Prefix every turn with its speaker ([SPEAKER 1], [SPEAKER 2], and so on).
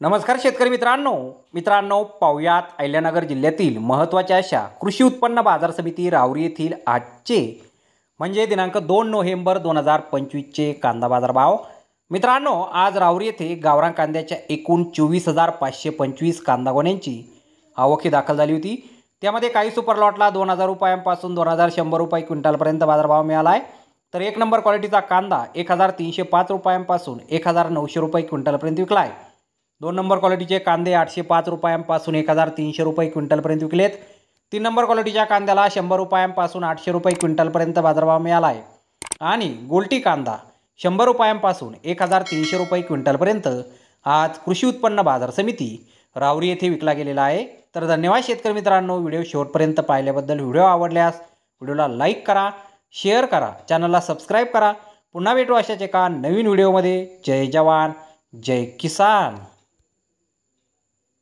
[SPEAKER 1] नमस्कार शेतकरी मित्रांनो पाहुयात अहिल्यानगर जिल्ह्यातील महत्त्वाच्या अशा कृषी उत्पन्न बाजार समिती राहुरी येथील आजचे म्हणजे दिनांक 2 नोव्हेंबर 2025चे कांदा बाजार भाव। मित्रांनो, आज राहुरी येथे गावरान कांद्याच्या एकूण 24,525 कांदा गोण्यांची आवक दाखल झाली होती। त्यामध्ये काही सुपर लॉटला 2,000 रुपयांपासून 2,100 रुपये क्विंटलपर्यंत बाजारभाव मिळाला आहे, तर एक नंबर क्वालिटीचा कांदा 1,305 रुपयांपासून 1,900 रुपये क्विंटलपर्यंत विकला आहे। 2 नंबर क्वालिटीचे कांदे 805 रुपयांपासून 1,300 रुपये क्विंटलपर्यंत विकलेत। 3 नंबर क्वालिटीच्या कांद्याला 100 रुपयांपासून 800 रुपये क्विंटलपर्यंत बाजारभाव मिळाला आहे आणि गोल्टी कांदा 100 रुपयांपासून 1,300 रुपये क्विंटलपर्यंत आज कृषी उत्पन्न बाजार समिती राहुरी येथे विकला गेलेला आहे। तर धन्यवाद शेतकरी मित्रांनो, व्हिडिओ शेवटपर्यंत पाहिल्याबद्दल। व्हिडिओ आवडल्यास व्हिडिओला लाईक करा, शेअर करा, चॅनलला सबस्क्राईब करा। पुन्हा भेटू अशाच एका नवीन व्हिडिओमध्ये। जय जवान जय किसान।